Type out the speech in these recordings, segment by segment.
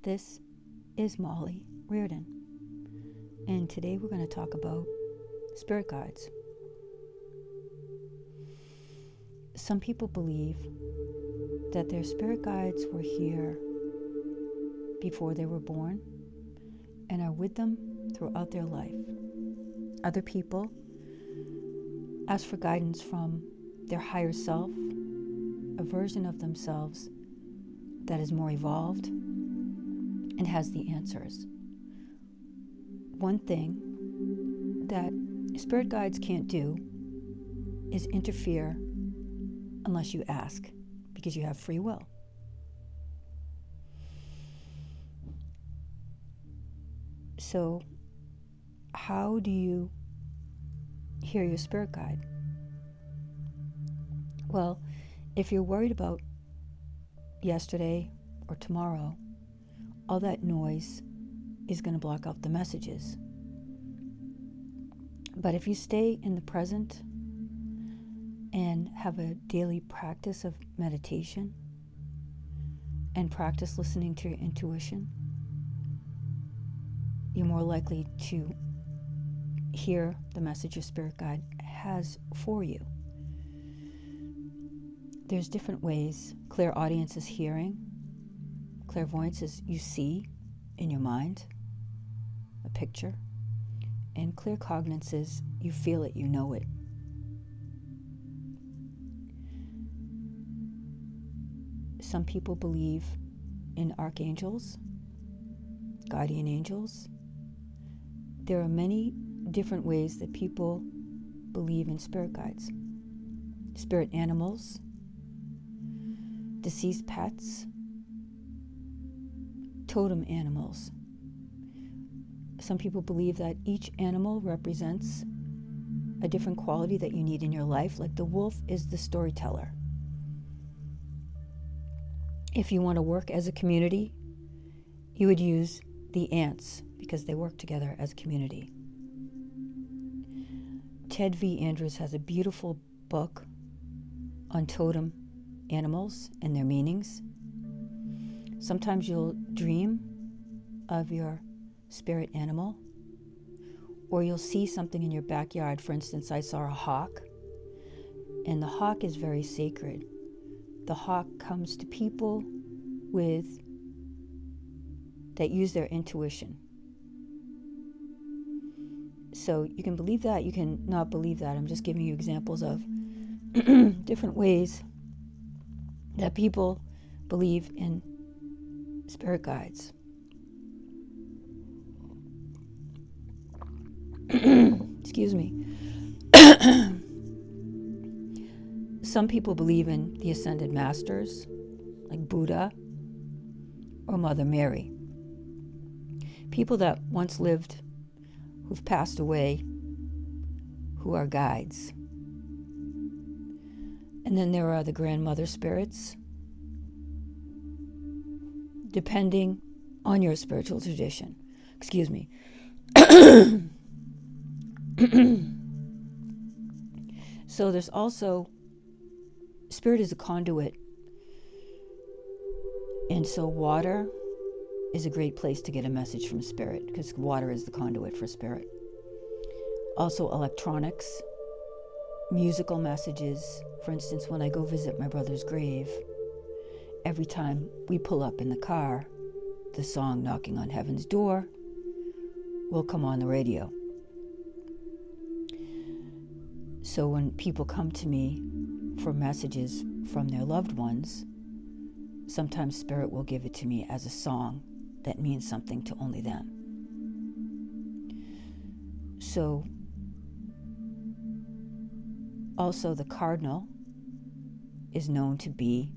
This is Molly Reardon, and today we're going to talk about spirit guides. Some people believe that their spirit guides were here before they were born and are with them throughout their life. Other people ask for guidance from their higher self, a version of themselves that is more evolved and has the answers. One thing that spirit guides can't do is interfere unless you ask, because you have free will. So, how do you hear your spirit guide? Well, if you're worried about yesterday or tomorrow, all that noise is going to block out the messages. But if you stay in the present and have a daily practice of meditation and practice listening to your intuition, you're more likely to hear the message your spirit guide has for you. There's different ways. Clairaudience is hearing. Clairvoyance is you see in your mind a picture. And claircognizance is you feel it, you know it. Some people believe in archangels, guardian angels. There are many different ways that people believe in spirit guides. Spirit animals, deceased pets, totem animals. Some people believe that each animal represents a different quality that you need in your life, like the wolf is the storyteller. If you want to work as a community, you would use the ants because they work together as a community. Ted V. Andrews has a beautiful book on totem animals and their meanings. Sometimes you'll dream of your spirit animal, or you'll see something in your backyard. For instance, I saw a hawk, and the hawk is very sacred. The hawk comes to people that use their intuition. So you can believe that, you can not believe that. I'm just giving you examples of different ways that people believe in spirit guides. Excuse me. Some people believe in the ascended masters, like Buddha or Mother Mary. People that once lived, who've passed away, who are guides. And then there are the grandmother spirits, depending on your spiritual tradition. Excuse me. So there's also, spirit is a conduit. And so water is a great place to get a message from spirit, because water is the conduit for spirit. Also electronics, musical messages. For instance, when I go visit my brother's grave, every time we pull up in the car, the song Knocking on Heaven's Door will come on the radio. So when people come to me for messages from their loved ones, sometimes spirit will give it to me as a song that means something to only them. So also the cardinal is known to be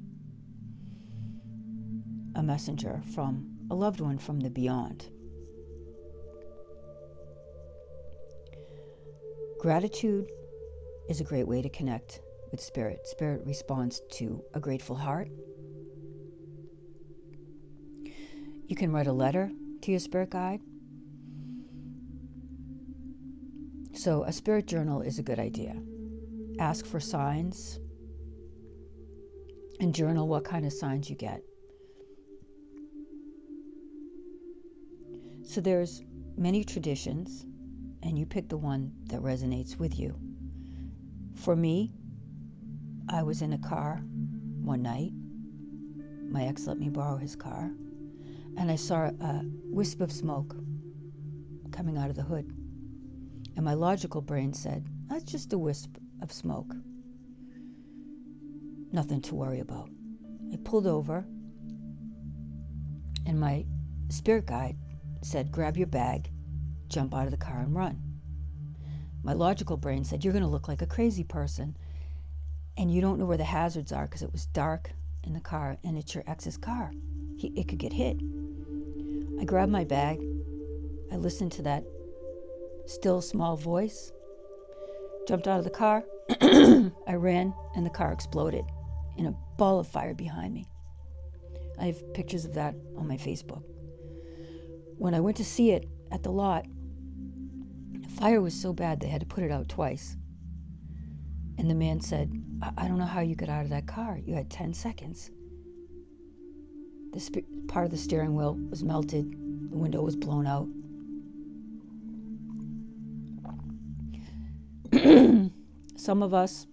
a messenger from a loved one from the beyond. Gratitude is a great way to connect with spirit. Spirit responds to a grateful heart. You can write a letter to your spirit guide. So a spirit journal is a good idea. Ask for signs and journal what kind of signs you get. So there's many traditions, and you pick the one that resonates with you. For me, I was in a car one night. My ex let me borrow his car, and I saw a wisp of smoke coming out of the hood. And my logical brain said, that's just a wisp of smoke. Nothing to worry about. I pulled over, and my spirit guide said, grab your bag, jump out of the car and run. My logical brain said, you're going to look like a crazy person, and you don't know where the hazards are because it was dark in the car, and it's your ex's car. It could get hit. I grabbed my bag. I listened to that still small voice, jumped out of the car. I ran, and the car exploded in a ball of fire behind me. I have pictures of that on my Facebook. When I went to see it at the lot, the fire was so bad they had to put it out twice. And the man said, I don't know how you got out of that car. You had 10 seconds. Part of the steering wheel was melted. The window was blown out. Some of us,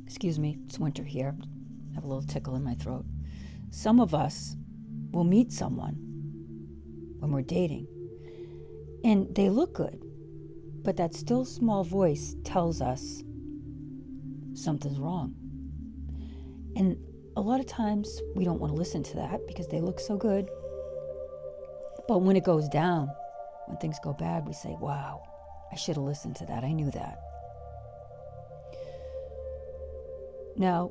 excuse me, it's winter here. I have a little tickle in my throat. Some of us will meet someone when we're dating, and they look good, but that still small voice tells us something's wrong. And a lot of times we don't want to listen to that because they look so good. But when it goes down, when things go bad, we say, wow, I should have listened to that. I knew that. Now,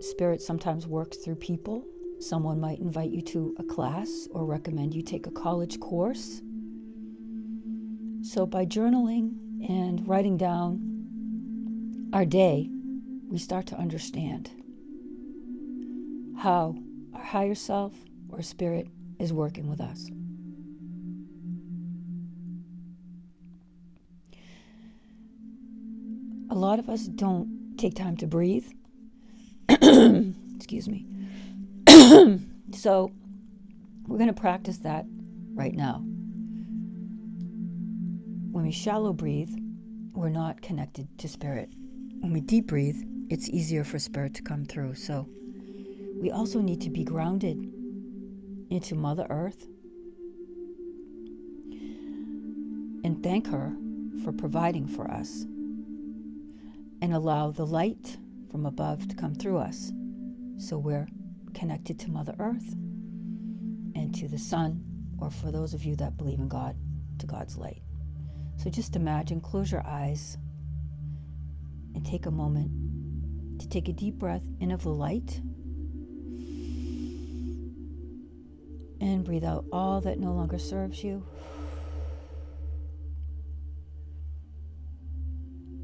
Spirit sometimes works through people. Someone might invite you to a class or recommend you take a college course. So by journaling and writing down our day, we start to understand how our higher self or spirit is working with us. A lot of us don't take time to breathe. Excuse me. So we're going to practice that right now. When we shallow breathe, we're not connected to spirit. When we deep breathe, it's easier for spirit to come through. So we also need to be grounded into Mother Earth and thank her for providing for us, and allow the light from above to come through us. So we're connected to Mother Earth and to the sun, or for those of you that believe in God, to God's light. So just imagine, close your eyes, and take a moment to take a deep breath in of the light, and breathe out all that no longer serves you.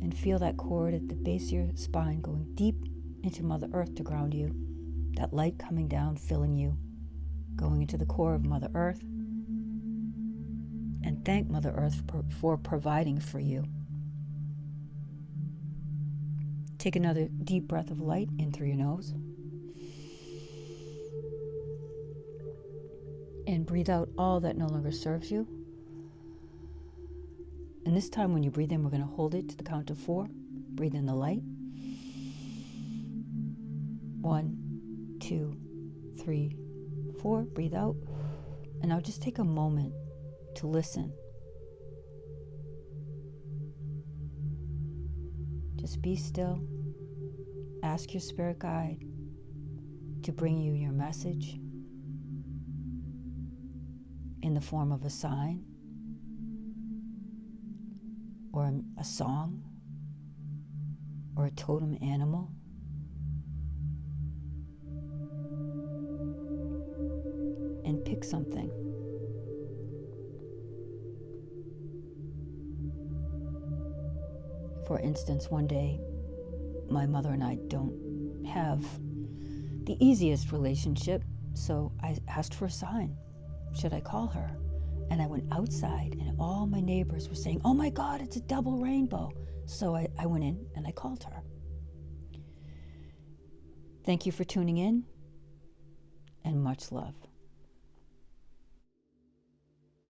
And feel that cord at the base of your spine going deep into Mother Earth to ground you. That light coming down, filling you, going into the core of Mother Earth. And thank Mother Earth for providing for you. Take another deep breath of light in through your nose. And breathe out all that no longer serves you. And this time when you breathe in, we're going to hold it to the count of 4. Breathe in the light. 1, 2, 3, 4. Breathe out. And now just take a moment to listen. Just be still. Ask your spirit guide to bring you your message in the form of a sign, or a song, or a totem animal. And pick something. For instance, one day, my mother and I don't have the easiest relationship, so I asked for a sign. Should I call her? And I went outside, and all my neighbors were saying, oh my God, it's a double rainbow. So I went in and I called her. Thank you for tuning in, and much love.